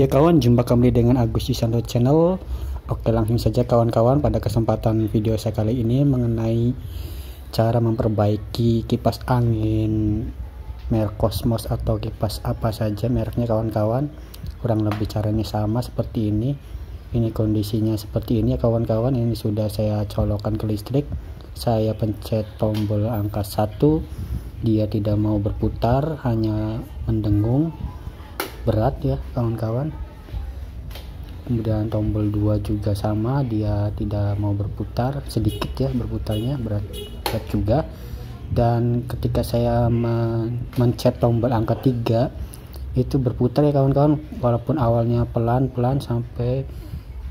Ya kawan, jumpa kembali dengan Agus Yusanto Channel. Oke, langsung saja kawan-kawan, pada kesempatan video saya kali ini mengenai cara memperbaiki kipas angin merek Cosmos atau kipas apa saja mereknya kawan-kawan. Kurang lebih caranya sama seperti ini. Ini kondisinya seperti ini ya kawan-kawan. Ini sudah saya colokkan ke listrik. Saya pencet tombol angka 1, dia tidak mau berputar, hanya mendengung, berat ya kawan-kawan. Kemudian tombol 2 juga sama, dia tidak mau berputar, sedikit ya berputarnya, berat juga. Dan ketika saya mencet tombol angka 3 itu berputar ya kawan-kawan, walaupun awalnya pelan-pelan sampai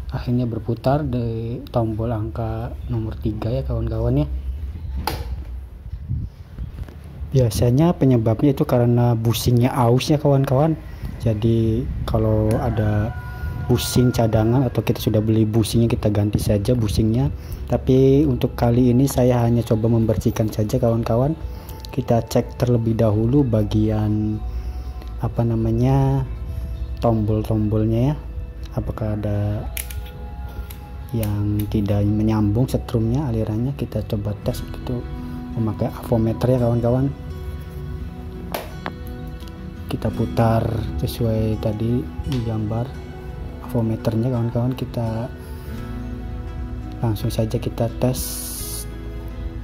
akhirnya berputar di tombol angka nomor 3 ya kawan-kawan ya. Biasanya penyebabnya itu karena bushingnya aus ya kawan-kawan. Jadi kalau ada bushing cadangan atau kita sudah beli bushingnya, kita ganti saja bushingnya. Tapi untuk kali ini saya hanya coba membersihkan saja kawan-kawan. Kita cek terlebih dahulu bagian apa namanya tombol-tombolnya ya, apakah ada yang tidak menyambung setrumnya, alirannya. Kita coba tes itu memakai avometer ya kawan-kawan. Kita putar sesuai tadi di gambar avometernya kawan-kawan. Kita langsung saja kita tes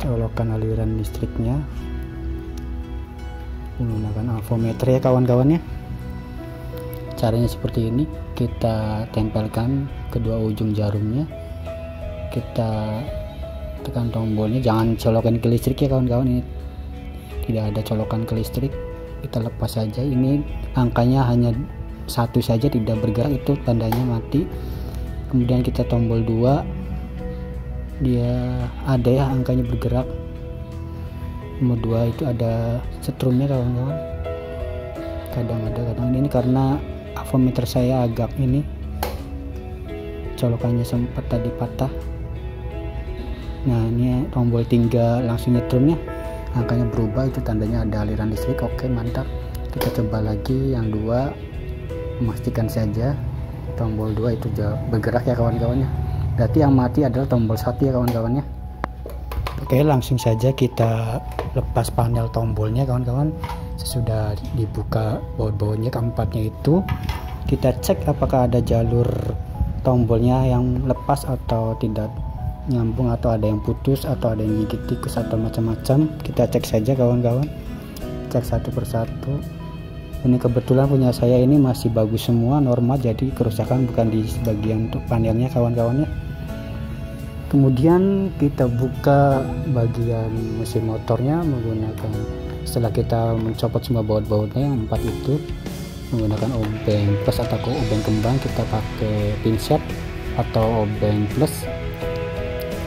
colokan aliran listriknya menggunakan avometer ya kawan-kawan ya. Caranya seperti ini, kita tempelkan kedua ujung jarumnya, kita tekan tombolnya, jangan colokan ke listrik ya kawan-kawan. Ini tidak ada colokan ke listrik, kita lepas saja. Ini angkanya hanya 1 saja tidak bergerak, itu tandanya mati. Kemudian kita tombol 2, dia ada ya angkanya bergerak. Nomor 2 itu ada setrumnya kawan-kawan. Kadang ada, kadang ini karena avometer saya agak ini colokannya sempat tadi patah. Nah ini tombol 3 langsung nyetrum ya, angkanya berubah, itu tandanya ada aliran listrik. Oke, mantap. Kita coba lagi yang 2, memastikan saja tombol 2 itu bergerak ya kawan-kawannya. Berarti yang mati adalah tombol 1 ya kawan-kawannya. Oke, langsung saja kita lepas panel tombolnya kawan-kawan. Sesudah dibuka baut-bautnya keempatnya itu, kita cek apakah ada jalur tombolnya yang lepas atau tidak nyambung, atau ada yang putus, atau ada yang gigit tikus atau macam-macam. Kita cek saja kawan-kawan, cek satu persatu. Ini kebetulan punya saya ini masih bagus semua, normal, jadi kerusakan bukan di bagian untuk panelnya kawan-kawannya. Kemudian kita buka bagian mesin motornya menggunakan, setelah kita mencopot semua baut-bautnya yang 4 itu menggunakan obeng plus atau obeng kembang, kita pakai pinset atau obeng plus,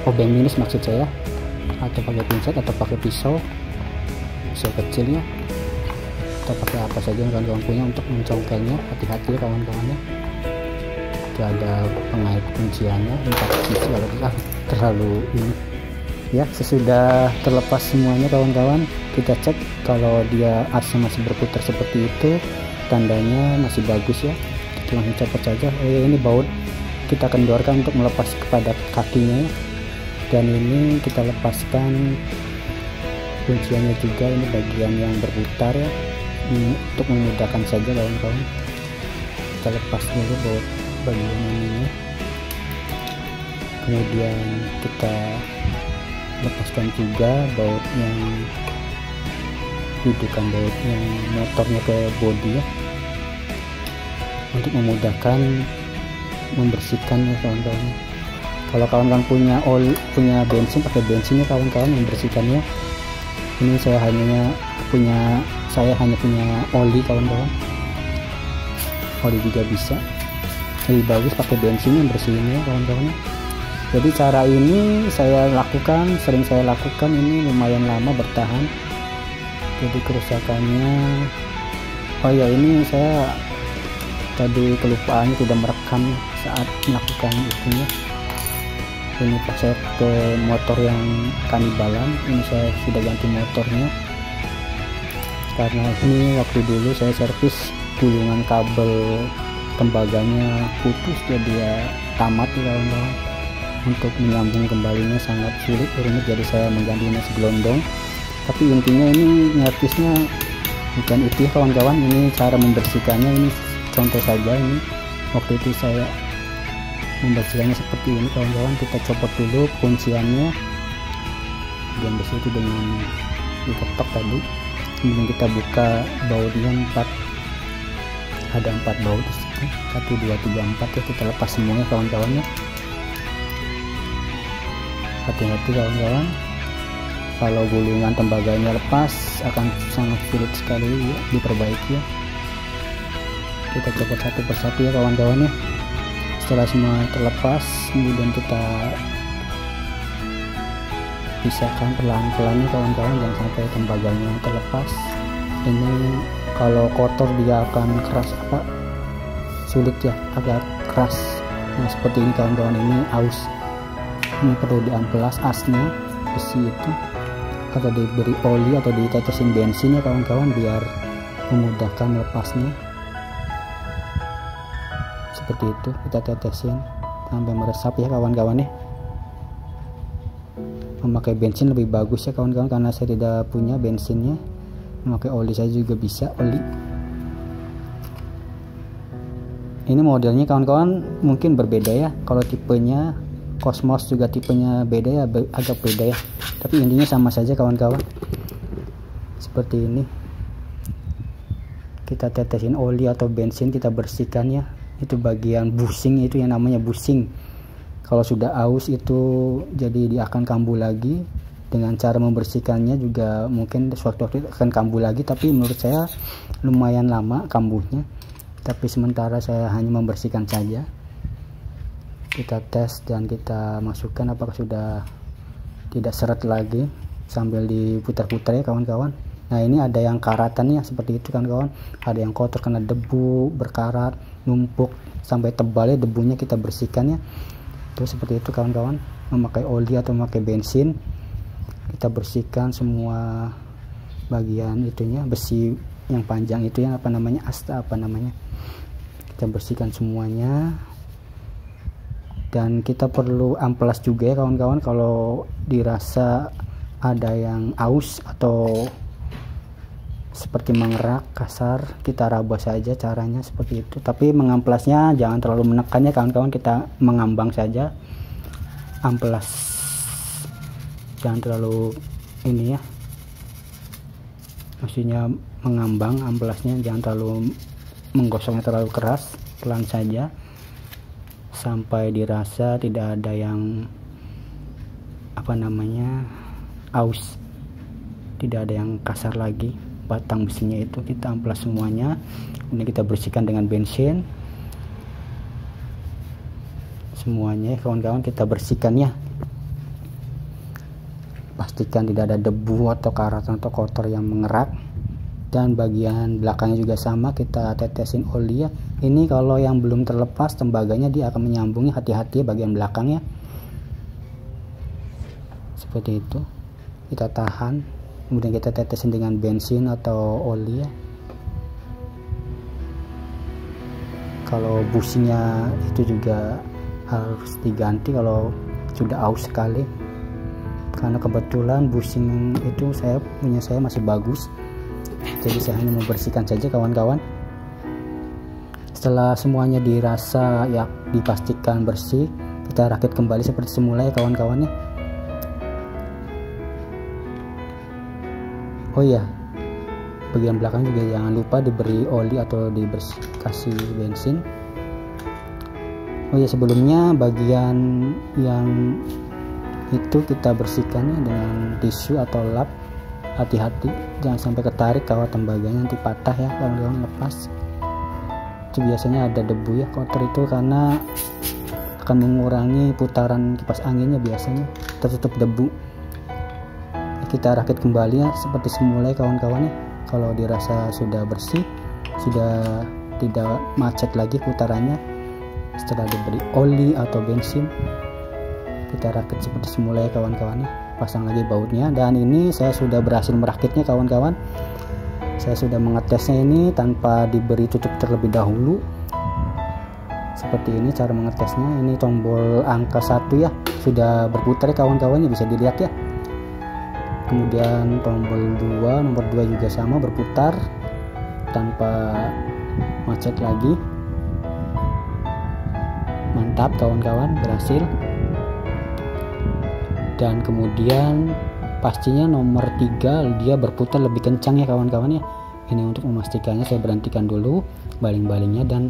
obeng minus maksud saya, atau pakai pinset atau pakai pisau kecilnya, atau pakai apa saja yang kawan-kawan punya untuk mencongkelnya. Hati-hati ya kawan-kawannya, ada pengait kunciannya 4 sisi kalau terlalu ini ya. Sesudah terlepas semuanya kawan-kawan, kita cek kalau dia arsnya masih berputar seperti itu, tandanya masih bagus ya. Kita langsung copot saja. Oh ya, ini baut kita kendorkan untuk melepas kepada kakinya ya. Dan ini kita lepaskan kunciannya juga, ini bagian yang berputar ya, untuk memudahkan saja kawan-kawan. Kita lepas dulu baut bagian ini, kemudian kita lepaskan juga baut yang dudukan baut yang motornya ke bodi ya, untuk memudahkan membersihkan ya kawan-kawan. Kalau kawan-kawan punya bensin, pakai bensinnya kawan-kawan membersihkannya. Ini saya hanya punya oli kawan-kawan, oli juga bisa. Lebih bagus pakai bensin yang bersihinnya kawan-kawan. Jadi cara ini sering saya lakukan, ini lumayan lama bertahan. Jadi kerusakannya, oh ya, ini saya tadi kelupaan tidak merekam saat melakukan itunya. Ini saya pakai motor yang kanibalan, ini saya sudah ganti motornya karena ini waktu dulu saya servis gulungan kabel tembaganya putus, jadi ya tamat ya kawan-kawan. Untuk menyambung kembalinya sangat sulit, rumit, jadi saya menggantinya segelondong. Tapi intinya ini nyervisnya bukan itu ya kawan-kawan, ini cara membersihkannya. Ini contoh saja, ini waktu itu saya membersihkannya seperti ini kawan-kawan. Kita copot dulu kunciannya yang besi itu dengan diketok tadi, kemudian kita buka bautnya 4, ada 4 baut di situ, 1 2 3 4 ya. Kita lepas semuanya kawan-kawan ya. Hati-hati kawan-kawan, kalau gulungan tembaganya lepas akan sangat sulit sekali ya, diperbaiki ya. Kita copot satu persatu ya kawan-kawan ya. Setelah semua terlepas, kemudian kita pisahkan pelan-pelan ya kawan-kawan, jangan sampai tembaganya terlepas. Ini kalau kotor dia akan keras, sulit ya, agak keras. Nah seperti ini kawan-kawan, ini aus. Ini perlu diamplas asnya, besi itu, atau diberi oli atau ditetesin bensin ya kawan-kawan, biar memudahkan lepasnya. Seperti itu, kita tetesin sampai meresap ya kawan-kawan ya. Memakai bensin lebih bagus ya kawan-kawan, karena saya tidak punya bensinnya. Memakai oli saya juga bisa, oli. Ini modelnya kawan-kawan mungkin berbeda ya, kalau tipenya Cosmos juga tipenya beda ya, agak beda ya, tapi intinya sama saja kawan-kawan. Seperti ini, kita tetesin oli atau bensin, kita bersihkan ya. Itu bagian bushing, itu yang namanya bushing. Kalau sudah aus itu jadi dia akan kambuh lagi. Dengan cara membersihkannya juga mungkin suatu-waktu akan kambuh lagi, tapi menurut saya lumayan lama kambuhnya. Tapi sementara saya hanya membersihkan saja. Kita tes dan kita masukkan apakah sudah tidak seret lagi, sambil diputar-putar ya kawan-kawan. Nah ini ada yang karatannya seperti itu kawan-kawan, ada yang kotor karena debu berkarat, numpuk sampai tebal ya debunya, kita bersihkan ya. Terus seperti itu kawan-kawan, memakai oli atau memakai bensin, kita bersihkan semua bagian itunya, besi yang panjang itu yang asta kita bersihkan semuanya. Dan kita perlu amplas juga ya kawan-kawan, kalau dirasa ada yang aus atau seperti mengerak kasar, kita raba saja, caranya seperti itu. Tapi mengamplasnya jangan terlalu menekannya kawan-kawan, kita mengambang saja, amplas jangan terlalu ini ya, maksudnya mengambang amplasnya, jangan terlalu menggosoknya terlalu keras, pelan saja sampai dirasa tidak ada yang aus, tidak ada yang kasar lagi batang besinya itu. Kita amplas semuanya, ini kita bersihkan dengan bensin semuanya kawan-kawan, kita bersihkan ya. Pastikan tidak ada debu atau karatan atau kotor yang mengerak. Dan bagian belakangnya juga sama, kita tetesin oli ya. Ini kalau yang belum terlepas tembaganya dia akan menyambungnya, hati-hati bagian belakangnya. Seperti itu, kita tahan, kemudian kita tetesin dengan bensin atau oli ya. Kalau businya itu juga harus diganti kalau sudah aus sekali, karena kebetulan busing itu punya saya masih bagus, jadi saya hanya membersihkan saja kawan-kawan. Setelah semuanya dirasa ya, dipastikan bersih, kita rakit kembali seperti semula ya kawan-kawan ya. Oh iya, bagian belakang juga jangan lupa diberi oli atau kasih bensin. Oh ya, sebelumnya bagian yang itu kita bersihkannya dengan tisu atau lap. Hati-hati jangan sampai ketarik kawat tembaganya, nanti patah ya kawan-kawan, lepas. Itu biasanya ada debu ya, kotor itu karena akan mengurangi putaran kipas anginnya, biasanya tertutup debu. Kita rakit kembali ya seperti semula kawan-kawan ya. Kalau dirasa sudah bersih, sudah tidak macet lagi putarannya, setelah diberi oli atau bensin, kita rakit seperti semula ya kawan-kawan ya. Pasang lagi bautnya, dan ini saya sudah berhasil merakitnya kawan-kawan. Saya sudah mengetesnya ini tanpa diberi tutup terlebih dahulu. Seperti ini cara mengetesnya. Ini tombol angka 1 ya, sudah berputar ya kawan-kawannya, bisa dilihat ya. Kemudian tombol 2, nomor 2 juga sama berputar tanpa macet lagi. Mantap kawan-kawan, berhasil. Dan kemudian pastinya nomor 3 dia berputar lebih kencang ya kawan-kawan ya. Ini untuk memastikannya saya berhentikan dulu baling-balingnya dan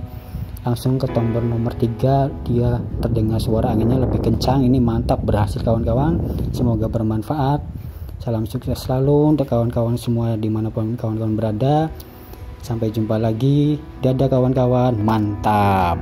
langsung ke tombol nomor 3, dia terdengar suara anginnya lebih kencang. Ini mantap, berhasil kawan-kawan. Semoga bermanfaat. Salam sukses selalu untuk kawan-kawan semua dimanapun kawan-kawan berada. Sampai jumpa lagi. Dadah kawan-kawan, mantap.